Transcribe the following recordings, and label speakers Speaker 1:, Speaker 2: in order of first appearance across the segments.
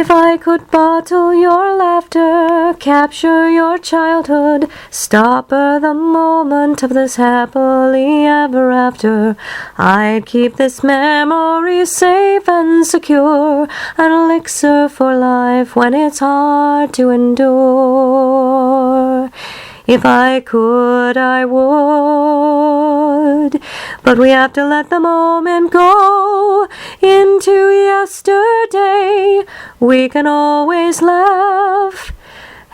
Speaker 1: If I could bottle your laughter, capture your childhood, stop the moment of this happily ever after, I'd keep this memory safe and secure, an elixir for life when it's hard to endure. If I could, I would, but we have to let the moment go into yesterday. We can always laugh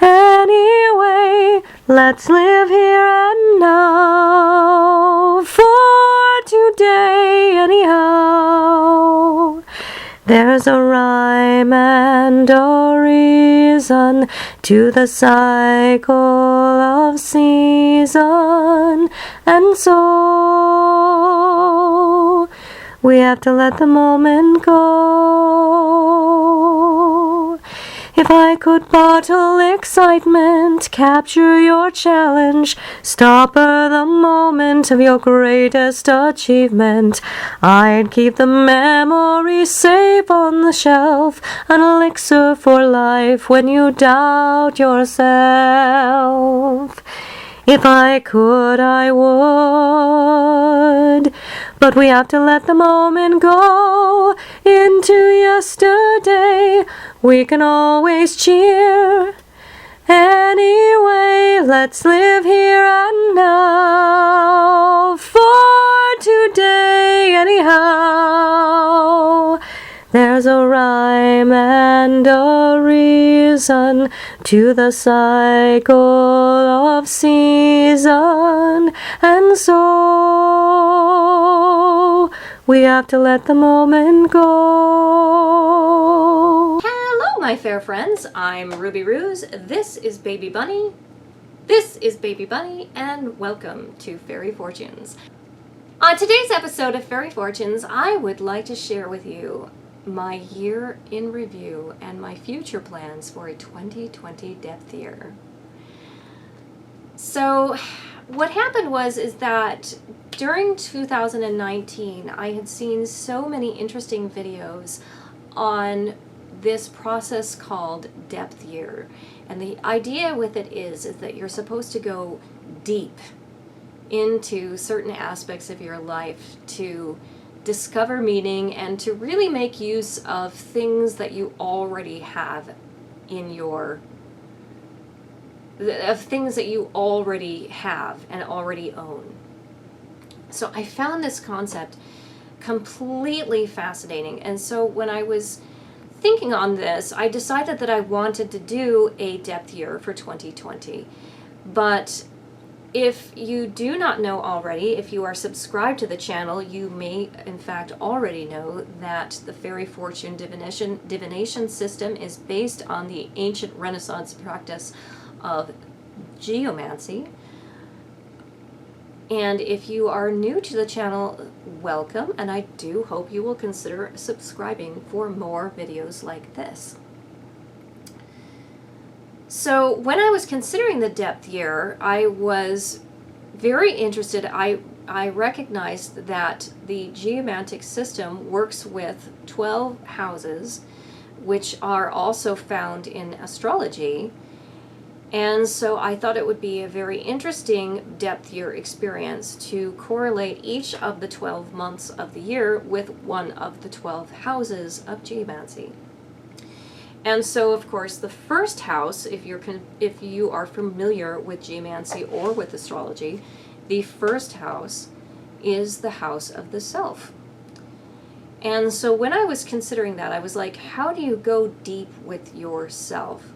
Speaker 1: anyway. Let's live here and now for today anyhow. There's a rhyme and a reason to the cycle of season, and so we have to let the moment go. If I could bottle excitement, capture your challenge, stop the moment of your greatest achievement, I'd keep the memory safe on the shelf, an elixir for life when you doubt yourself. If I could, I would, but we have to let the moment go into yesterday. We can always cheer anyway. Let's live here and now for today anyhow. There's a rhyme and a reason to the cycle of season, and so we have to let the moment go.
Speaker 2: Hello, my fair friends. I'm Ruby Ruse. This is Baby Bunny. This is Baby Bunny, and welcome to Fairy Fortunes. On today's episode of Fairy Fortunes, I would like to share with you my year in review and my future plans for a 2020 depth year. So what happened is that during 2019 I had seen so many interesting videos on this process called depth year, and the idea with it is that you're supposed to go deep into certain aspects of your life to discover meaning and to really make use of things that you already have in your things that you already have and already own. So I found this concept completely fascinating, and so when I was thinking on this, I decided that I wanted to do a depth year for 2020. But if you do not know already, if you are subscribed to the channel, you may in fact already know that the Fairy Fortune divination system is based on the ancient Renaissance practice of geomancy. And if you are new to the channel, welcome, and I do hope you will consider subscribing for more videos like this. So when I was considering the depth year, I was very interested. I recognized that the geomantic system works with 12 houses, which are also found in astrology. And so I thought it would be a very interesting depth year experience to correlate each of the 12 months of the year with one of the 12 houses of geomancy. And so, of course, the first house, if you are familiar with geomancy or with astrology, the first house is the house of the self. And so when I was considering that, I was like, how do you go deep with yourself?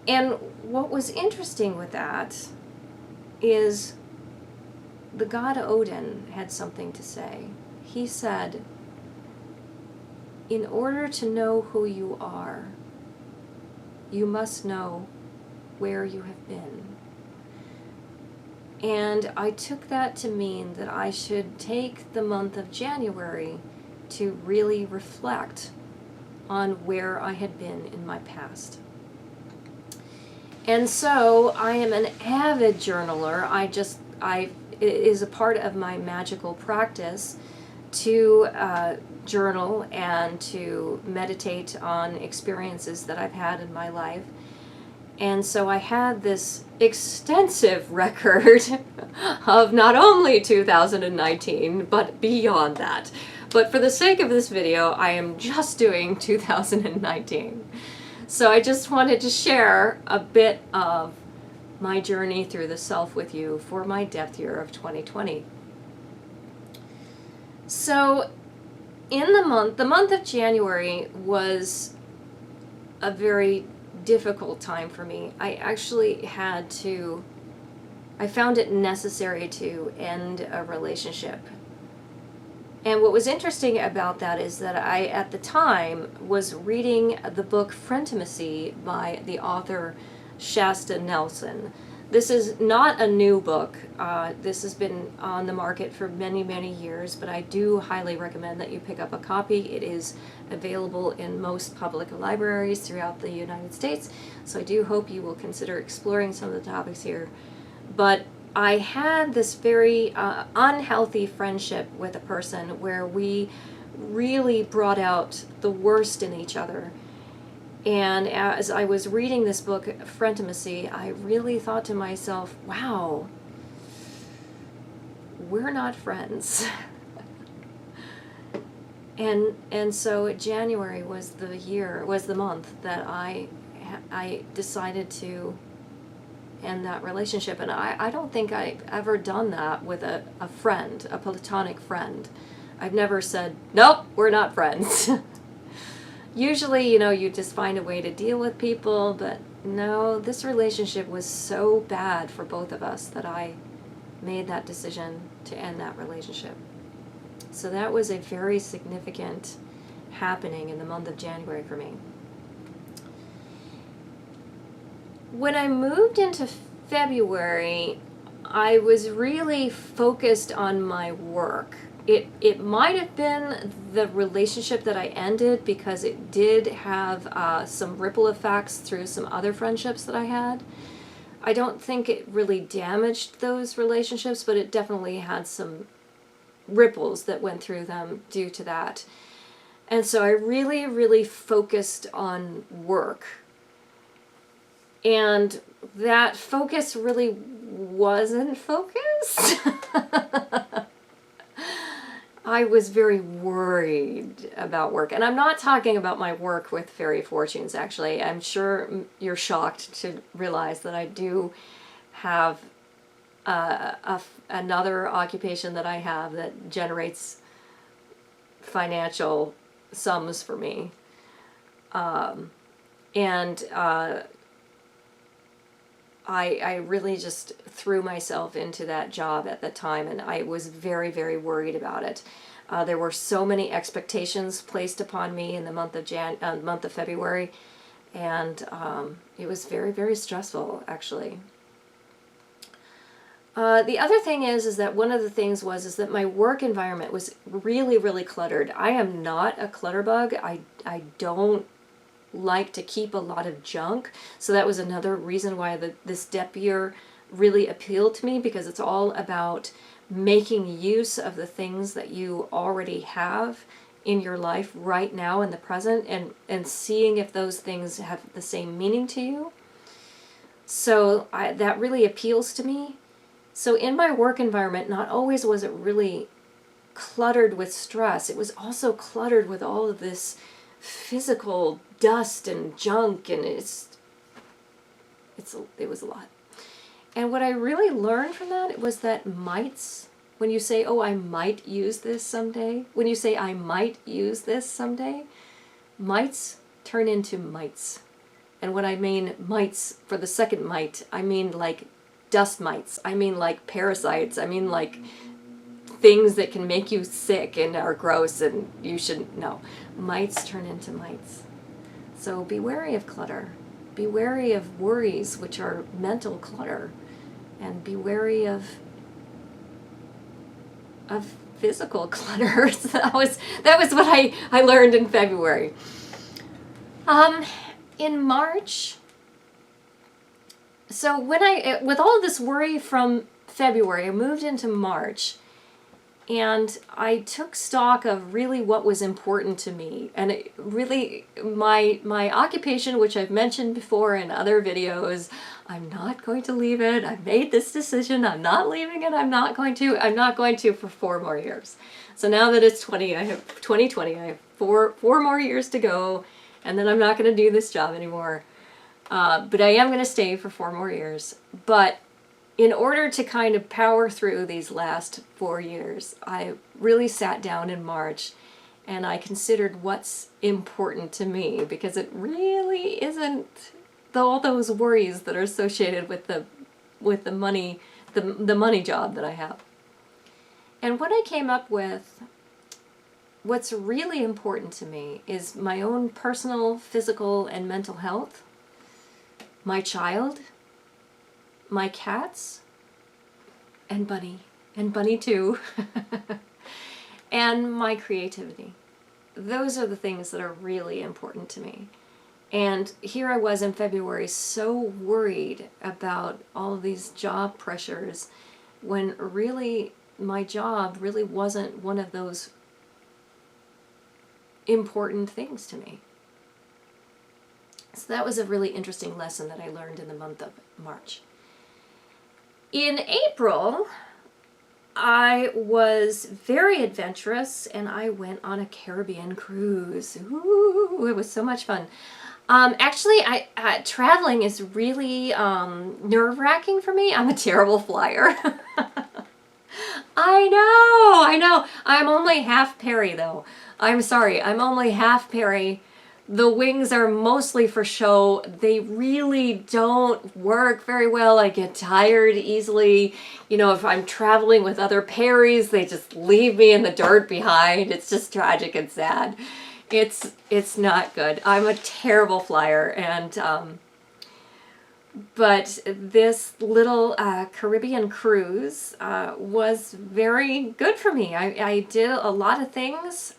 Speaker 2: And what was interesting with that is the God Odin had something to say. He said, in order to know who you are, you must know where you have been. And I took that to mean that I should take the month of January to really reflect on where I had been in my past. And so I am an avid journaler. It is a part of my magical practice to journal and to meditate on experiences that I've had in my life. And so I had this extensive record of not only 2019, but beyond that. But for the sake of this video, I am just doing 2019. So I just wanted to share a bit of my journey through the self with you for my depth year of 2020. So in the month of January was a very difficult time for me. I found it necessary to end a relationship. And what was interesting about that is that I, at the time, was reading the book Frientimacy by the author Shasta Nelson. This is not a new book. This has been on the market for many, many years, but I do highly recommend that you pick up a copy. It is available in most public libraries throughout the United States, so I do hope you will consider exploring some of the topics here. But I had this very unhealthy friendship with a person where we really brought out the worst in each other. And as I was reading this book, Frientimacy, I really thought to myself, wow, we're not friends. And so January was the month that I decided to end that relationship. And I don't think I've ever done that with a friend, a platonic friend. I've never said, nope, we're not friends. Usually, you just find a way to deal with people, but no, this relationship was so bad for both of us that I made that decision to end that relationship. So that was a very significant happening in the month of January for me. When I moved into February, I was really focused on my work. It might have been the relationship that I ended because it did have some ripple effects through some other friendships that I had. I don't think it really damaged those relationships, but it definitely had some ripples that went through them due to that. And so I really, really focused on work. And that focus really wasn't focused. I was very worried about work. And I'm not talking about my work with Fairy Fortunes, actually. I'm sure you're shocked to realize that I do have another occupation that I have that generates financial sums for me. I really just threw myself into that job at the time, and I was very, very worried about it. There were so many expectations placed upon me in the month of February, and it was very, very stressful, actually. The other thing is that one of the things is that my work environment was really, really cluttered. I am not a clutter bug. I don't like to keep a lot of junk, so that was another reason why this depth year really appealed to me, because it's all about making use of the things that you already have in your life right now in the present, and seeing if those things have the same meaning to you. So that really appeals to me. So in my work environment, not always was it really cluttered with stress, it was also cluttered with all of this physical dust and junk, and it was a lot. And what I really learned from that was that mights, when you say, oh, I might use this someday, when you say I might use this someday, mights turn into mites. And when I mean mites for the second mite, I mean like dust mites, I mean like parasites, I mean like things that can make you sick and are gross and you shouldn't know. Mites turn into mites. So be wary of clutter. Be wary of worries, which are mental clutter. And be wary of physical clutter. So that was what I learned in February. In March, so when with all of this worry from February, I moved into March. And I took stock of really what was important to me. And it really, my occupation, which I've mentioned before in other videos, I'm not going to leave it. I made this decision. I'm not leaving it. I'm not going to for 4 more years. So now that it's 2020, I have four more years to go, and then I'm not going to do this job anymore. But I am going to stay for 4 more years. But in order to kind of power through these last 4 years, I really sat down in March and I considered what's important to me, because it really isn't all those worries that are associated with the money, the money job that I have. And what I came up with, what's really important to me, is my own personal, physical, and mental health, my child, my cats, and Bunny too, and my creativity. Those are the things that are really important to me. And here I was in February, so worried about all of these job pressures, when really my job really wasn't one of those important things to me. So that was a really interesting lesson that I learned in the month of March. In April, I was very adventurous and I went on a Caribbean cruise. Ooh, it was so much fun. Actually, traveling is really nerve-wracking for me. I'm a terrible flyer. I know. I'm only half Perry though. I'm sorry, I'm only half Perry. The wings are mostly for show. They really don't work very well. I get tired easily. You know, if I'm traveling with other Perrys, they just leave me in the dirt behind. It's just tragic and sad. It's not good. I'm a terrible flyer, and but this little Caribbean cruise was very good for me. I did a lot of things.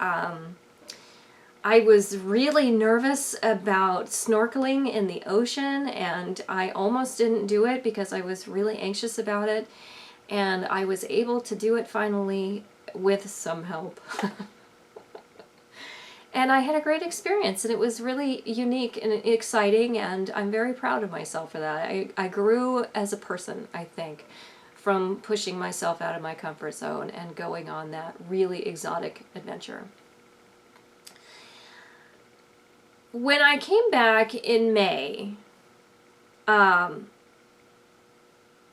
Speaker 2: I was really nervous about snorkeling in the ocean, and I almost didn't do it because I was really anxious about it. And I was able to do it finally with some help. And I had a great experience, and it was really unique and exciting, and I'm very proud of myself for that. I grew as a person, I think, from pushing myself out of my comfort zone and going on that really exotic adventure. When I came back in May, then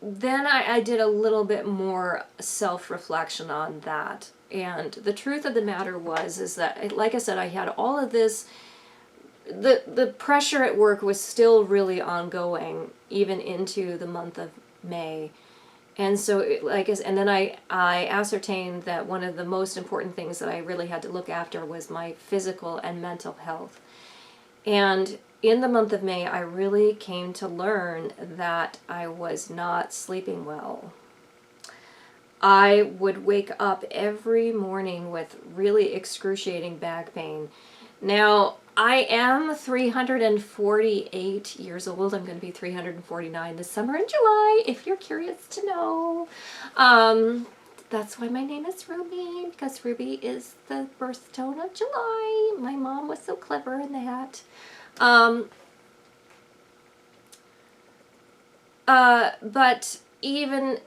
Speaker 2: I did a little bit more self-reflection on that. And the truth of the matter is that, like I said, I had all of this, the pressure at work was still really ongoing, even into the month of May. And so, and then I ascertained that one of the most important things that I really had to look after was my physical and mental health. And in the month of May, I really came to learn that I was not sleeping well. I would wake up every morning with really excruciating back pain. Now, I am 348 years old. I'm going to be 349 this summer in July, if you're curious to know. That's why my name is Ruby, because Ruby is the birthstone of July. My mom was so clever in that. But even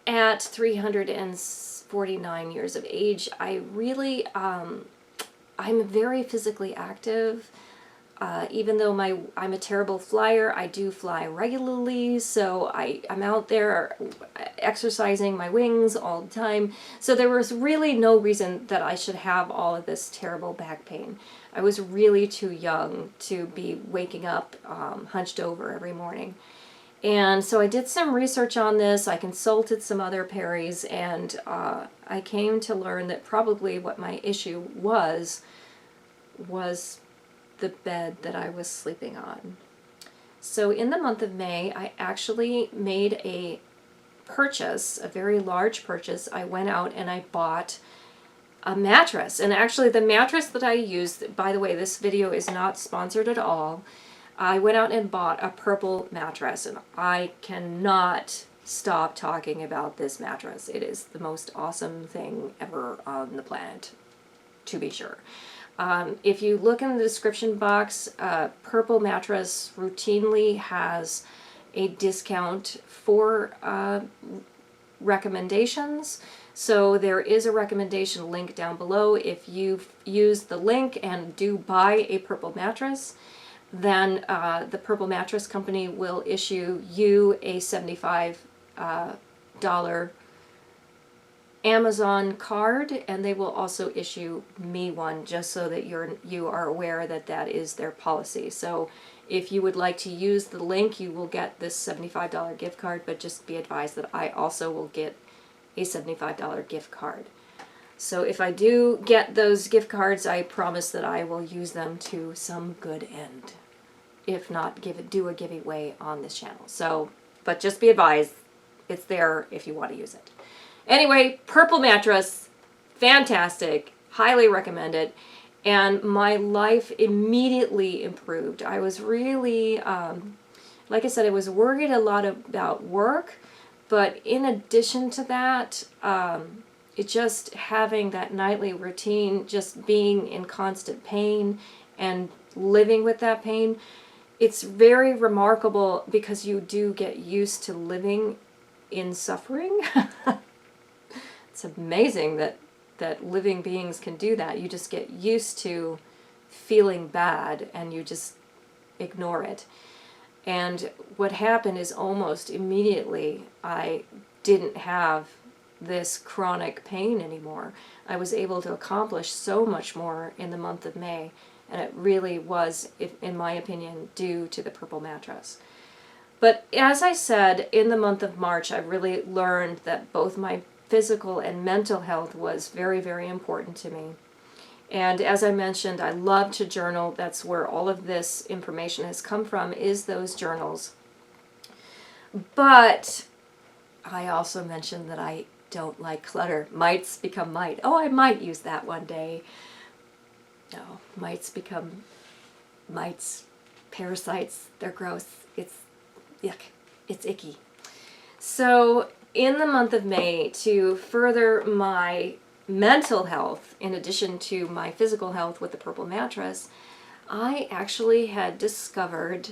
Speaker 2: at 349 years of age, I really, I'm very physically active. Even though I'm a terrible flyer, I do fly regularly, so I'm out there exercising my wings all the time. So there was really no reason that I should have all of this terrible back pain. I was really too young to be waking up hunched over every morning. And so I did some research on this. I consulted some other Perrys, and I came to learn that probably what my issue was the bed that I was sleeping on. So in the month of May, I actually made a purchase, a very large purchase. I went out and I bought a mattress. And actually the mattress that I used, by the way, this video is not sponsored at all. I went out and bought a purple mattress, and I cannot stop talking about this mattress. It is the most awesome thing ever on the planet, to be sure. If you look in the description box, Purple Mattress routinely has a discount for recommendations. So there is a recommendation link down below. If you use the link and do buy a Purple Mattress, then the Purple Mattress Company will issue you a $75 Amazon card, and they will also issue me one, just so that you are aware that that is their policy. So if you would like to use the link, you will get this $75 gift card, but just be advised that I also will get a $75 gift card. So if I do get those gift cards, I promise that I will use them to some good end. If not, do a giveaway on this channel. So, but just be advised, it's there if you want to use it. Anyway, Purple Mattress, fantastic, highly recommend it. And my life immediately improved. I was really, like I said, I was worried a lot about work, but in addition to that, it just having that nightly routine, just being in constant pain and living with that pain, it's very remarkable because you do get used to living in suffering. It's amazing that living beings can do that. You just get used to feeling bad and you just ignore it. And what happened is almost immediately I didn't have this chronic pain anymore. I was able to accomplish so much more in the month of May, and it really was, in my opinion, due to the Purple Mattress. But as I said, in the month of March, I really learned that both my physical and mental health was very, very important to me. And as I mentioned, I love to journal. That's where all of this information has come from, is those journals. But I also mentioned that I don't like clutter. Mites become might. Oh, I might use that one day. No, mites become mites. Parasites, they're gross. It's yuck. It's icky. So in the month of May, to further my mental health, in addition to my physical health with the Purple Mattress, I actually had discovered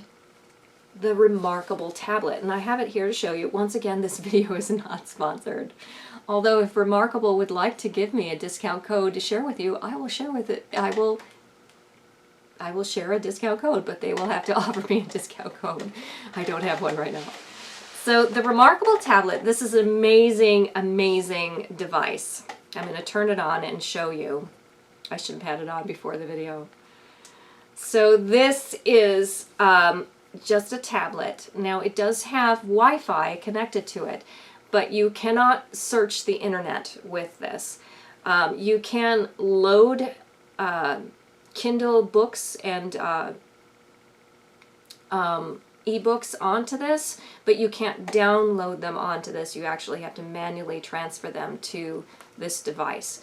Speaker 2: the Remarkable tablet, and I have it here to show you. Once again, this video is not sponsored. Although if Remarkable would like to give me a discount code to share with you, I will share with it. I will share a discount code, but they will have to offer me a discount code. I don't have one right now. So the Remarkable tablet, this is an amazing, amazing device. I'm going to turn it on and show you. I should have had it on before the video. So this is just a tablet. Now it does have Wi-Fi connected to it, but you cannot search the internet with this. You can load Kindle books and ebooks onto this, but you can't download them onto this. You actually have to manually transfer them to this device.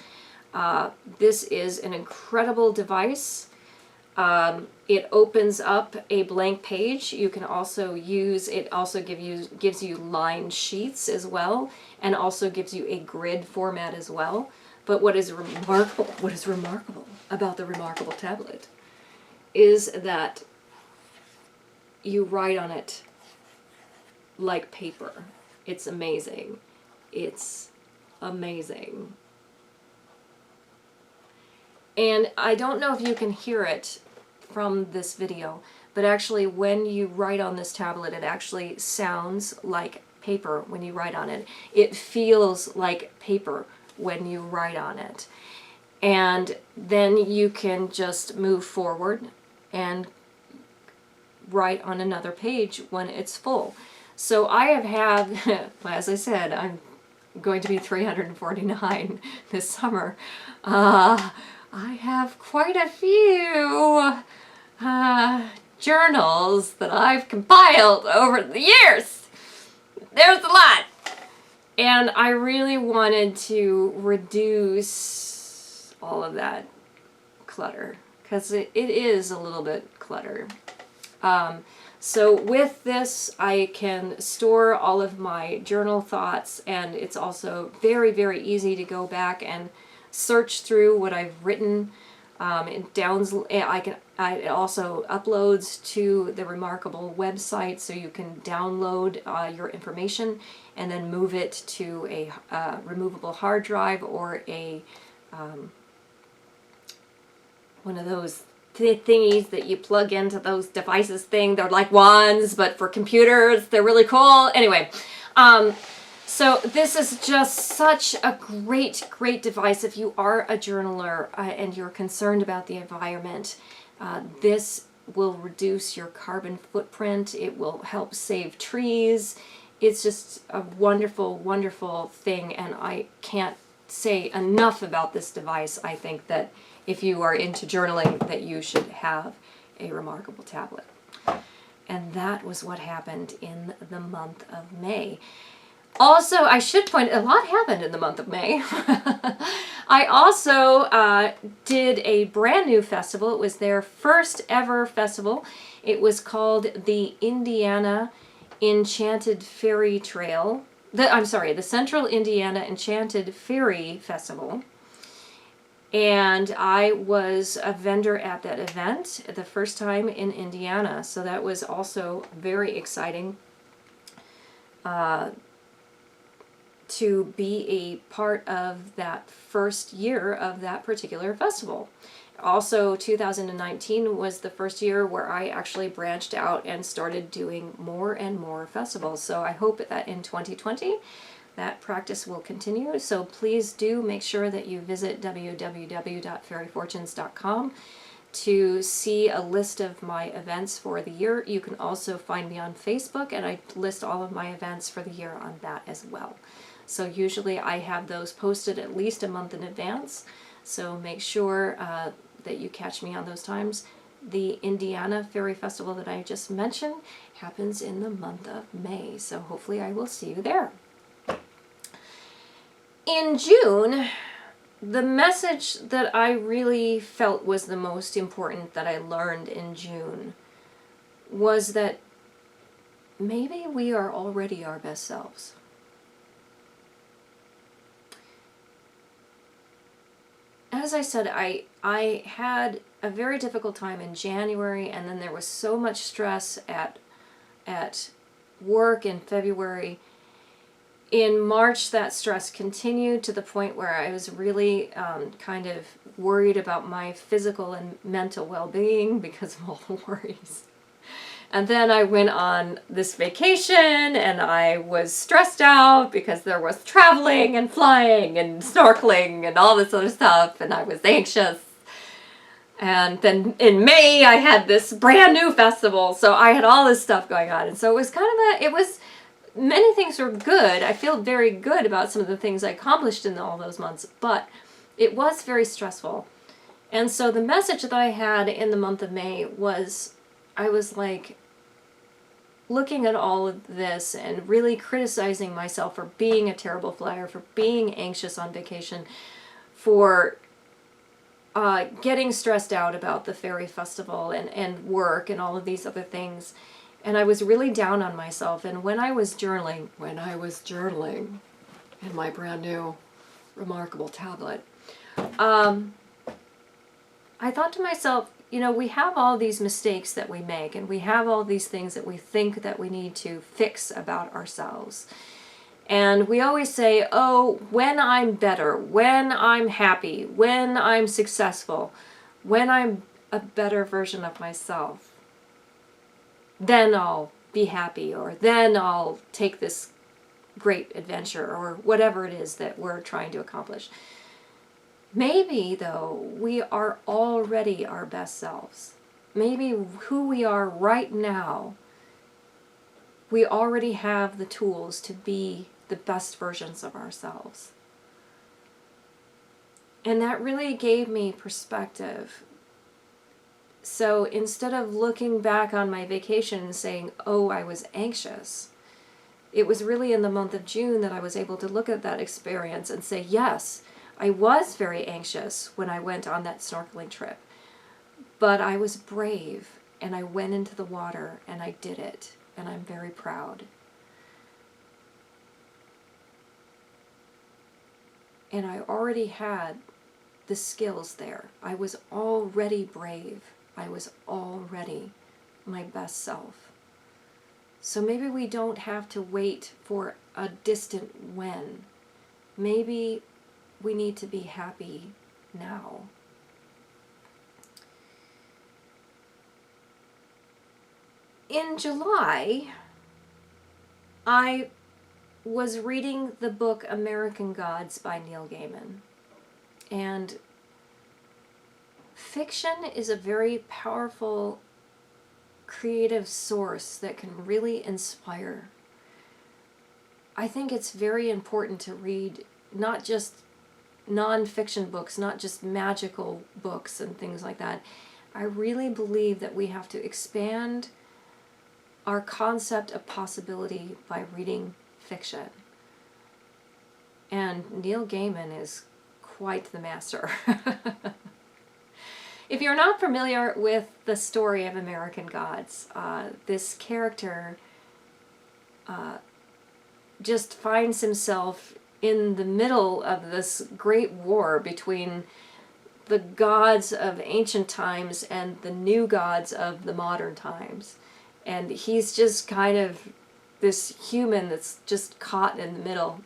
Speaker 2: This is an incredible device. It opens up a blank page. You can also use, it also gives you line sheets as well, and also gives you a grid format as well. But what is remarkable about the Remarkable tablet is that you write on it like paper. It's amazing. It's amazing. And I don't know if you can hear it from this video, but actually when you write on this tablet, it actually sounds like paper when you write on it. It feels like paper when you write on it. And then you can just move forward and write on another page when it's full. So I have had, as I said, I'm going to be 349 this summer. I have quite a few journals that I've compiled over the years. There's a lot. And I really wanted to reduce all of that clutter, because it is a little bit cluttered. So with this, I can store all of my journal thoughts, and it's also very, very easy to go back and search through what I've written. It also uploads to the Remarkable website, so you can download your information and then move it to a removable hard drive or a one of those thingies that you plug into those devices thing. They're like wands, but for computers. They're really cool. Anyway, so this is just such a great, great device if you are a journaler and you're concerned about the environment. This will reduce your carbon footprint. It will help save trees. It's just a wonderful, wonderful thing, and I can't say enough about this device. I think that if you are into journaling, that you should have a Remarkable tablet. And that was what happened in the month of May. Also, I should point, a lot happened in the month of May. I also did a brand new festival. It was their first ever festival. It was called the Indiana Enchanted Fairy Trail. The Central Indiana Enchanted Fairy Festival. And I was a vendor at that event the first time in Indiana. So that was also very exciting to be a part of that first year of that particular festival. Also, 2019 was the first year where I actually branched out and started doing more and more festivals. So I hope that in 2020, that practice will continue. So please do make sure that you visit www.fairyfortunes.com to see a list of my events for the year. You can also find me on Facebook, and I list all of my events for the year on that as well. So usually I have those posted at least a month in advance. So make sure that you catch me on those times. The Indiana Fairy Festival that I just mentioned happens in the month of May. So hopefully I will see you there. In June, the message that I really felt was the most important that I learned in June was that maybe we are already our best selves. As I said, I had a very difficult time in January, and then there was so much stress at work in February. In March, that stress continued to the point where I was really kind of worried about my physical and mental well-being because of all the worries. And then I went on this vacation, and I was stressed out because there was traveling and flying and snorkeling and all this other stuff, and I was anxious. And then in May, I had this brand new festival, so I had all this stuff going on. And so it was many things were good. I feel very good about some of the things I accomplished in all those months, but it was very stressful. And so the message that I had in the month of May was, I was like looking at all of this and really criticizing myself for being a terrible flyer, for being anxious on vacation, for getting stressed out about the fairy festival and work and all of these other things. And I was really down on myself. And when I was journaling in my brand new Remarkable tablet, I thought to myself, you know, we have all these mistakes that we make, and we have all these things that we think that we need to fix about ourselves. And we always say, oh, when I'm better, when I'm happy, when I'm successful, when I'm a better version of myself, then I'll be happy, or then I'll take this great adventure, or whatever it is that we're trying to accomplish. Maybe, though, we are already our best selves. Maybe who we are right now, we already have the tools to be the best versions of ourselves. And that really gave me perspective. So instead of looking back on my vacation and saying, oh, I was anxious, it was really in the month of June that I was able to look at that experience and say, yes, I was very anxious when I went on that snorkeling trip, but I was brave, and I went into the water and I did it, and I'm very proud. And I already had the skills there. I was already brave. I was already my best self. So maybe we don't have to wait for a distant when. Maybe we need to be happy now. In July, I was reading the book American Gods by Neil Gaiman. And fiction is a very powerful creative source that can really inspire. I think it's very important to read not just non-fiction books, not just magical books and things like that. I really believe that we have to expand our concept of possibility by reading fiction. And Neil Gaiman is quite the master. If you're not familiar with the story of American Gods, this character just finds himself in the middle of this great war between the gods of ancient times and the new gods of the modern times. And he's just kind of this human that's just caught in the middle.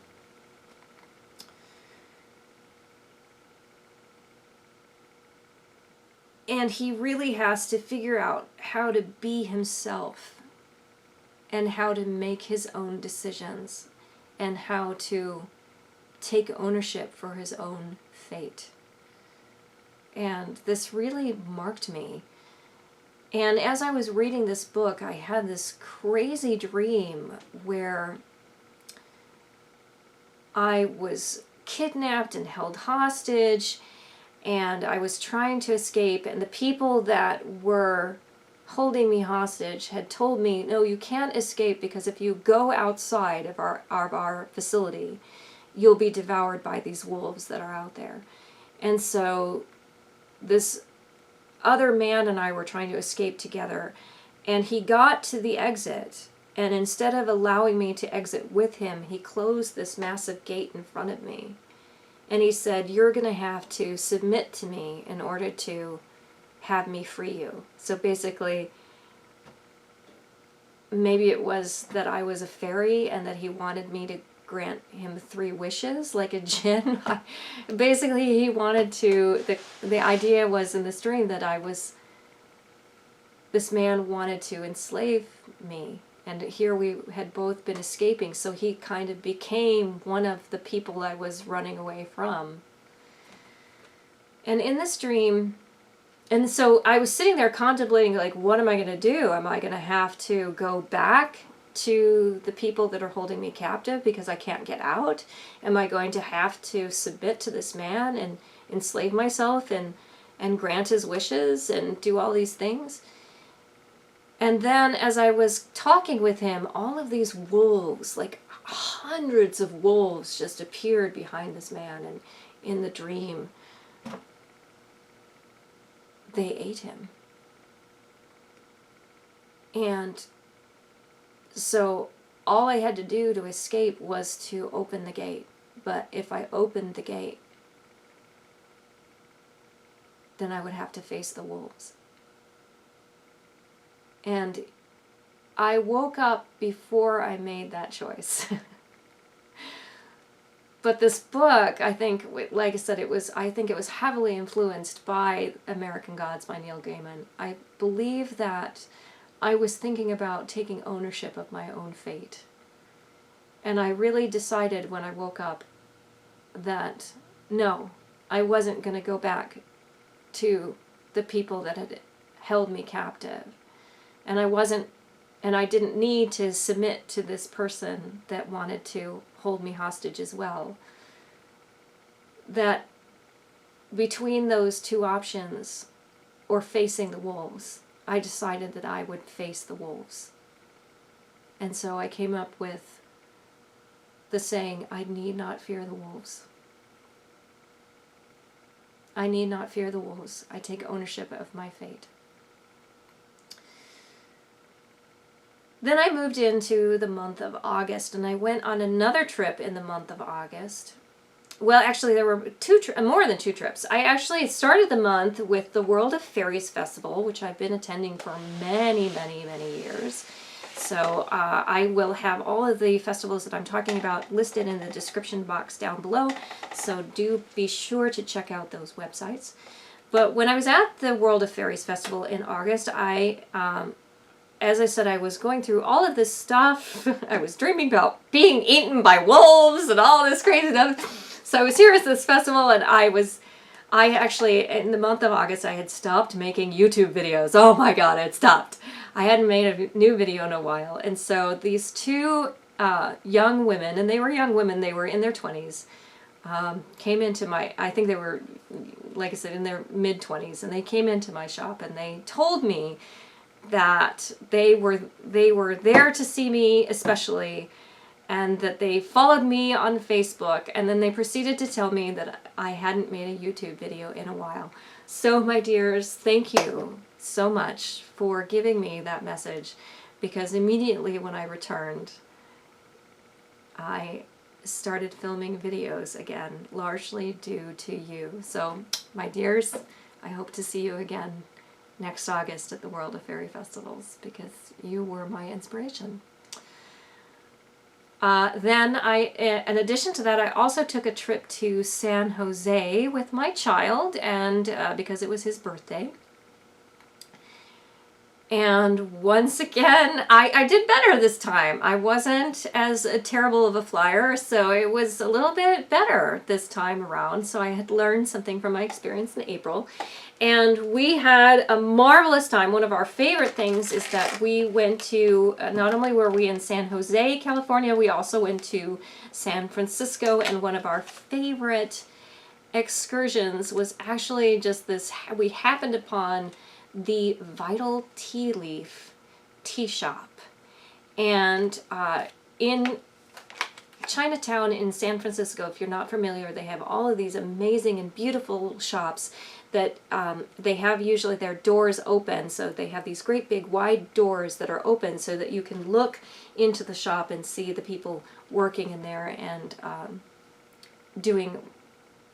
Speaker 2: And he really has to figure out how to be himself and how to make his own decisions and how to take ownership for his own fate. And this really marked me. And as I was reading this book, I had this crazy dream where I was kidnapped and held hostage, and I was trying to escape, and the people that were holding me hostage had told me, no, you can't escape, because if you go outside of our facility, you'll be devoured by these wolves that are out there. And so this other man and I were trying to escape together, and he got to the exit, and instead of allowing me to exit with him, he closed this massive gate in front of me. And he said, you're going to have to submit to me in order to have me free you. So basically, maybe it was that I was a fairy and that he wanted me to grant him 3 wishes, like a djinn. Basically, he wanted to, the idea was in this dream that this man wanted to enslave me. And here we had both been escaping, so he kind of became one of the people I was running away from. And in this dream, and so I was sitting there contemplating, like, what am I going to do? Am I going to have to go back to the people that are holding me captive because I can't get out? Am I going to have to submit to this man and enslave myself and grant his wishes and do all these things? And then as I was talking with him, all of these wolves, like hundreds of wolves, just appeared behind this man, and in the dream, they ate him. And so all I had to do to escape was to open the gate. But if I opened the gate, then I would have to face the wolves. And I woke up before I made that choice. But this book, I think, like I said, I think it was heavily influenced by American Gods by Neil Gaiman. I believe that I was thinking about taking ownership of my own fate. And I really decided when I woke up that, no, I wasn't going to go back to the people that had held me captive. And I didn't need to submit to this person that wanted to hold me hostage as well. That between those 2 options, or facing the wolves, I decided that I would face the wolves. And so I came up with the saying, I need not fear the wolves. I need not fear the wolves. I take ownership of my fate. Then I moved into the month of August, and I went on another trip in the month of August. Well, actually, there were more than two trips. I actually started the month with the World of Fairies Festival, which I've been attending for many, many, many years. So I will have all of the festivals that I'm talking about listed in the description box down below. So do be sure to check out those websites. But when I was at the World of Fairies Festival in August, as I said, I was going through all of this stuff. I was dreaming about being eaten by wolves and all this crazy stuff. So I was here at this festival, and I actually, in the month of August, I had stopped making YouTube videos. Oh my God, I had stopped. I hadn't made a new video in a while. And so these two young women, and they were young women, they were in their 20s, came into I think they were, like I said, in their mid-20s, and they came into my shop, and they told me that they were there to see me especially, and that they followed me on Facebook, and then they proceeded to tell me that I hadn't made a YouTube video in a while. So my dears, thank you so much for giving me that message, because immediately when I returned, I started filming videos again, largely due to you. So my dears, I hope to see you again next August at the World of Fairy Festivals, because you were my inspiration. Then in addition to that, I also took a trip to San Jose with my child, and because it was his birthday. And once again, I did better this time. I wasn't as terrible of a flyer, so it was a little bit better this time around. So I had learned something from my experience in April. And we had a marvelous time. One of our favorite things is that we went to, not only were we in San Jose, California, we also went to San Francisco, and one of our favorite excursions was actually just this, we happened upon the Vital Tea Leaf tea shop. And in Chinatown in San Francisco, if you're not familiar, they have all of these amazing and beautiful shops that they have usually their doors open. So they have these great big wide doors that are open so that you can look into the shop and see the people working in there and doing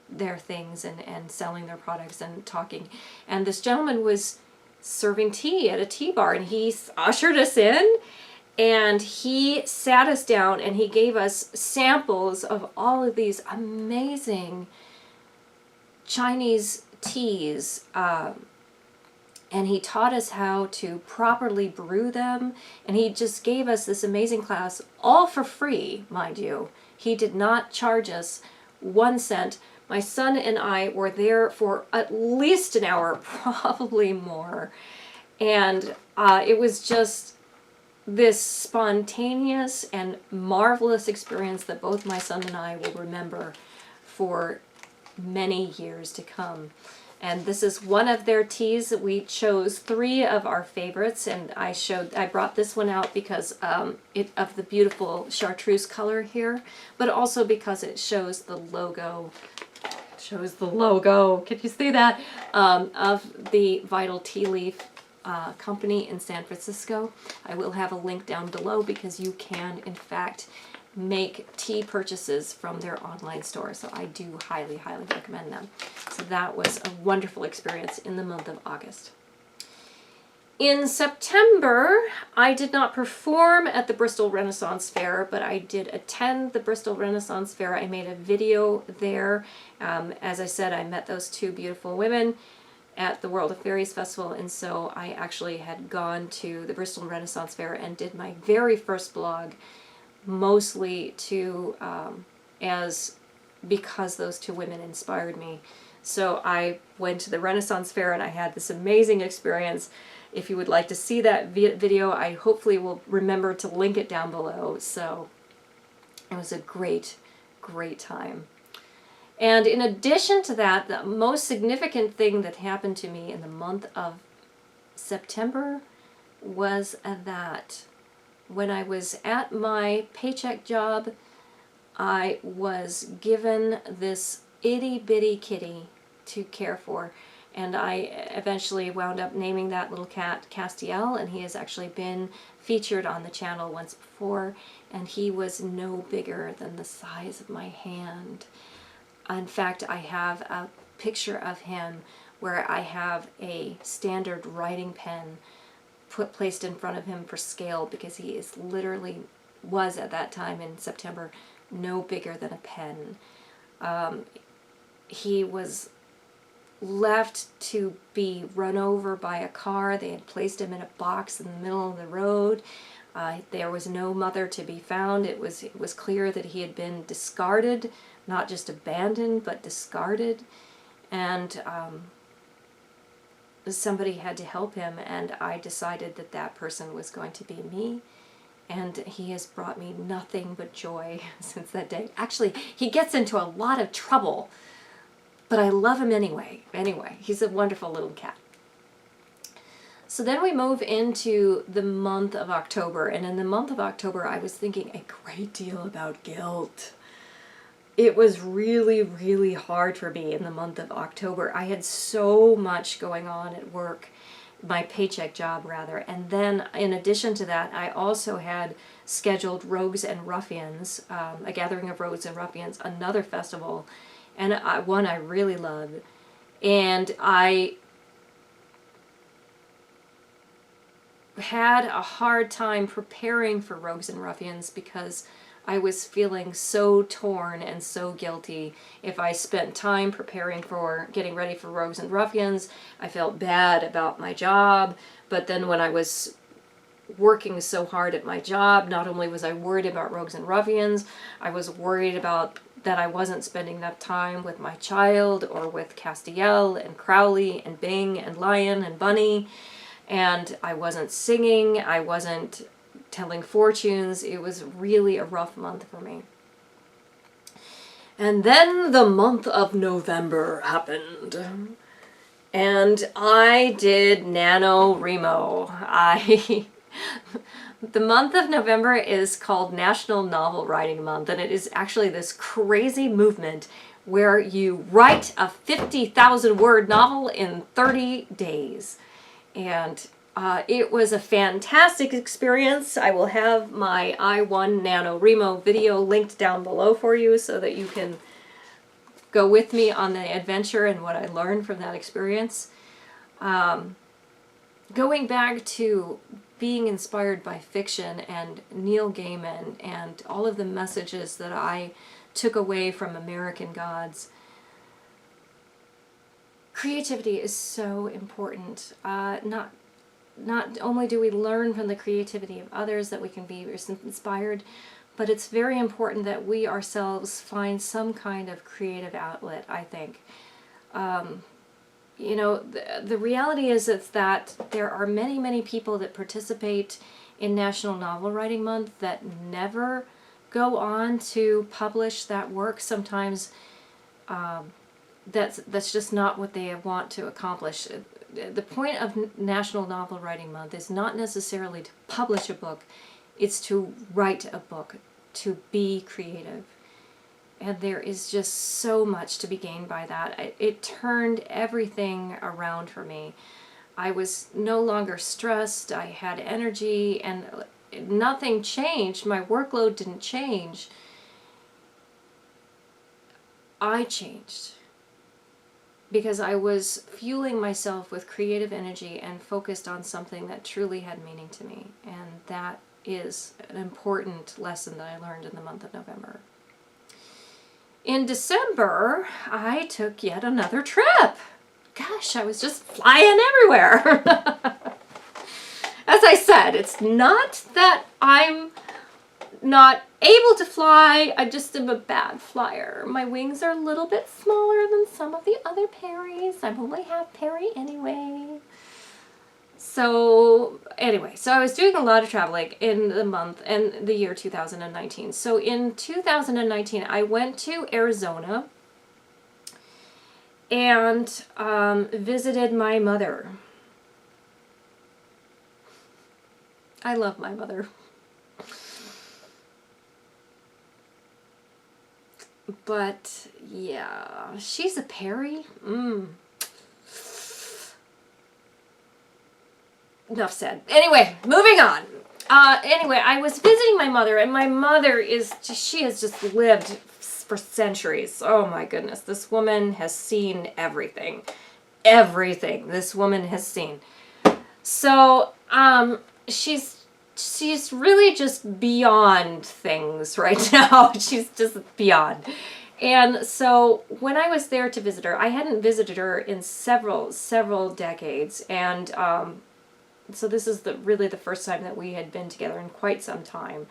Speaker 2: their things and selling their products and talking. And this gentleman was serving tea at a tea bar, and he ushered us in, and he sat us down, and he gave us samples of all of these amazing Chinese teas, and he taught us how to properly brew them, and he just gave us this amazing class, all for free, mind you. He did not charge us 1 cent. My son and I were there for at least an hour, probably more. And it was just this spontaneous and marvelous experience that both my son and I will remember for many years to come. And this is one of their teas. We chose 3 of our favorites, and I brought this one out because of the beautiful chartreuse color here, but also because it shows the logo. Can you see that? Of the Vital Tea Leaf company in San Francisco. I will have a link down below because you can, in fact, make tea purchases from their online store. So I do highly, highly recommend them. So that was a wonderful experience in the month of August. In September, I did not perform at the Bristol Renaissance Fair, but I did attend the Bristol Renaissance Fair. I made a video there. As I said, I met those 2 beautiful women at the World of Fairies Festival, and so I actually had gone to the Bristol Renaissance Fair and did my very first blog, mostly because those 2 women inspired me. So I went to the Renaissance Fair and I had this amazing experience. If you would like to see that video, I hopefully will remember to link it down below. So it was a great, great time. And in addition to that, the most significant thing that happened to me in the month of September was that when I was at my paycheck job, I was given this itty bitty kitty to care for. And I eventually wound up naming that little cat Castiel, and he has actually been featured on the channel once before, and he was no bigger than the size of my hand. In fact, I have a picture of him where I have a standard writing pen placed in front of him for scale, because he is literally, was at that time in September, no bigger than a pen. He was left to be run over by a car. They had placed him in a box in the middle of the road. There was no mother to be found. It was clear that he had been discarded, not just abandoned, but discarded. And somebody had to help him, and I decided that that person was going to be me. And he has brought me nothing but joy since that day. Actually, he gets into a lot of trouble, but I love him anyway. Anyway, he's a wonderful little cat. So then we move into the month of October, and in the month of October I was thinking a great deal about guilt. It was really, really hard for me in the month of October. I had so much going on at work, my paycheck job rather, and then in addition to that I also had scheduled Rogues and Ruffians, a gathering of Rogues and Ruffians, another festival, and one I really loved. And I had a hard time preparing for Rogues and Ruffians because I was feeling so torn and so guilty. If I spent time preparing for getting ready for Rogues and Ruffians, I felt bad about my job. But then when I was working so hard at my job, not only was I worried about Rogues and Ruffians, I was worried about that I wasn't spending enough time with my child or with Castiel and Crowley and Bing and Lion and Bunny. And I wasn't singing, I wasn't telling fortunes. It was really a rough month for me. And then the month of November happened. And I did NaNoWriMo. The month of November is called National Novel Writing Month, and it is actually this crazy movement where you write a 50,000 word novel in 30 days. And it was a fantastic experience. I will have my I1 NaNoWriMo video linked down below for you so that you can go with me on the adventure and what I learned from that experience. Going back to being inspired by fiction and Neil Gaiman and all of the messages that I took away from American Gods, creativity is so important. Not only do we learn from the creativity of others that we can be inspired, but it's very important that we ourselves find some kind of creative outlet, I think. You know, the reality is that there are many, many people that participate in National Novel Writing Month that never go on to publish that work. Sometimes that's just not what they want to accomplish. The point of National Novel Writing Month is not necessarily to publish a book, it's to write a book, to be creative. And there is just so much to be gained by that. It turned everything around for me. I was no longer stressed, I had energy, and nothing changed. My workload didn't change. I changed because I was fueling myself with creative energy and focused on something that truly had meaning to me. And that is an important lesson that I learned in the month of November. In December, I took yet another trip. Gosh, I was just flying everywhere. As I said, it's not that I'm not able to fly, I just am a bad flyer. My wings are a little bit smaller than some of the other Perrys. I'm only half Perry anyway. So anyway, so I was doing a lot of traveling in the month and the year 2019. So in 2019, I went to Arizona and visited my mother. I love my mother. But yeah, she's a Perry. enough said. Anyway, moving on. Anyway, I was visiting my mother, and my mother she has just lived for centuries. Oh my goodness, this woman has seen everything. Everything this woman has seen. So, she's really just beyond things right now. She's just beyond. And so when I was there to visit her, I hadn't visited her in several decades, and so this is really the first time that we had been together in quite some time.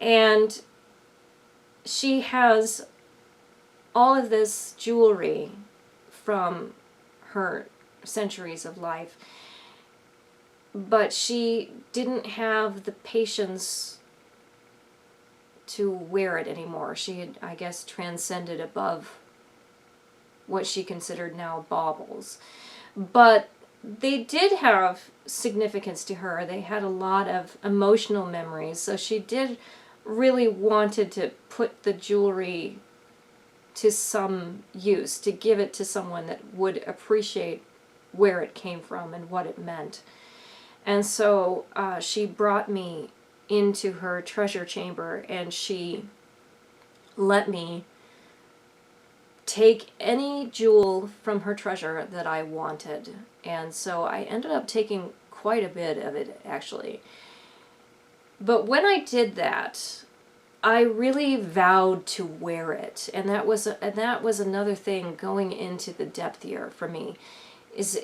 Speaker 2: And she has all of this jewelry from her centuries of life, but she didn't have the patience to wear it anymore. She had, I guess, transcended above what she considered now baubles. But they did have significance to her. They had a lot of emotional memories, so she did really wanted to put the jewelry to some use, to give it to someone that would appreciate where it came from and what it meant. And so she brought me into her treasure chamber, and she let me take any jewel from her treasure that I wanted. And so I ended up taking quite a bit of it, actually. But when I did that, I really vowed to wear it. And that was another thing going into the depth year for me. Is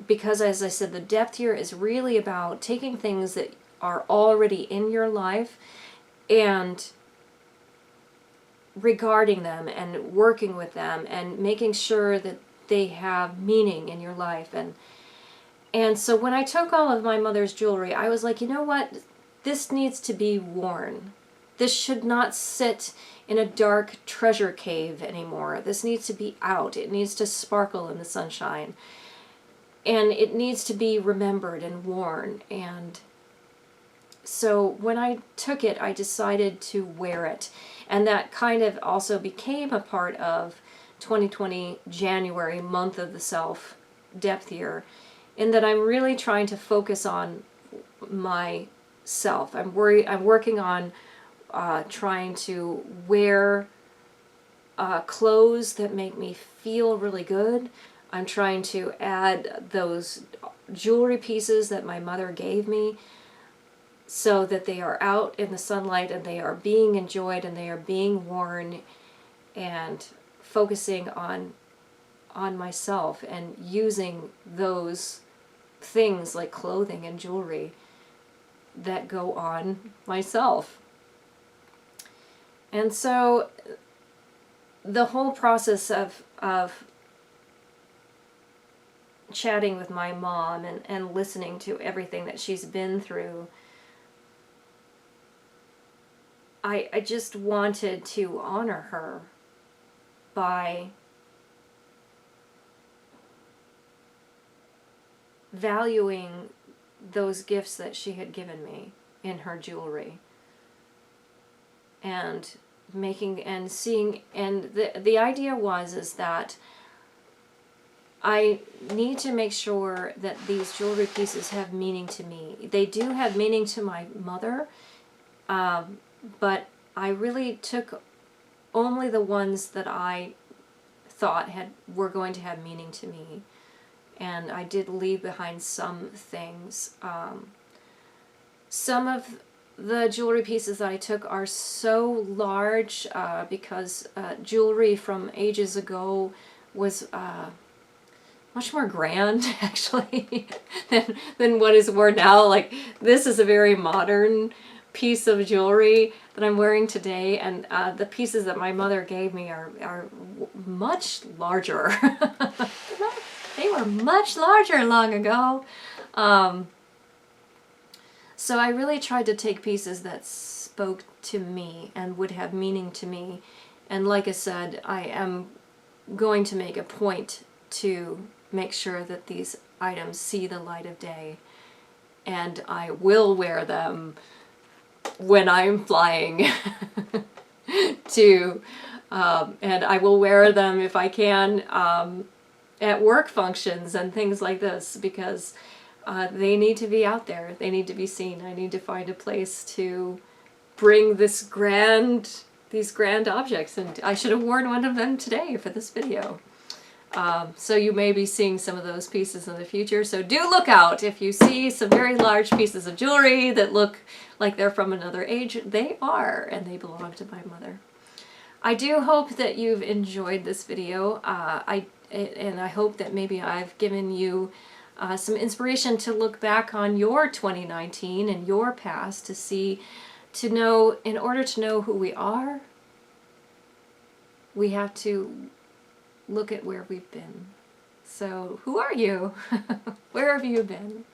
Speaker 2: because, as I said, the depth year is really about taking things that are already in your life and regarding them and working with them and making sure that they have meaning in your life. And so when I took all of my mother's jewelry, I was like, you know what? This needs to be worn. This should not sit in a dark treasure cave anymore. This needs to be out. It needs to sparkle in the sunshine. And it needs to be remembered and worn. And so when I took it, I decided to wear it. And that kind of also became a part of 2020 January, month of the self, depth year, in that I'm really trying to focus on myself. I'm working on trying to wear clothes that make me feel really good. I'm trying to add those jewelry pieces that my mother gave me so that they are out in the sunlight and they are being enjoyed and they are being worn, and focusing on myself and using those things like clothing and jewelry that go on myself. And so the whole process of chatting with my mom and listening to everything that she's been through, I just wanted to honor her by valuing those gifts that she had given me in her jewelry, and making and seeing, and the idea is that I need to make sure that these jewelry pieces have meaning to me. They do have meaning to my mother, but I really took only the ones that I thought were going to have meaning to me. And I did leave behind some things. Some of the jewelry pieces that I took are so large because jewelry from ages ago was much more grand, actually, than what is worn now. Like, this is a very modern piece of jewelry that I'm wearing today, and the pieces that my mother gave me are much larger. They were much larger long ago. So I really tried to take pieces that spoke to me and would have meaning to me. And like I said, I am going to make a point to make sure that these items see the light of day. And I will wear them when I'm flying and I will wear them if I can at work functions and things like this, because They need to be out there. They need to be seen. I need to find a place to bring these grand objects, and I should have worn one of them today for this video. So you may be seeing some of those pieces in the future, so do look out. If you see some very large pieces of jewelry that look like they're from another age, they are, and they belong to my mother. I do hope that you've enjoyed this video, and I hope that maybe I've given you some inspiration to look back on your 2019 and your past to know, in order to know who we are, we have to look at where we've been. So who are you? Where have you been?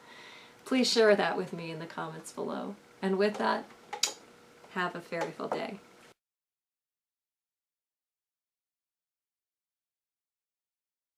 Speaker 2: Please share that with me in the comments below. And with that, have a fairyful day.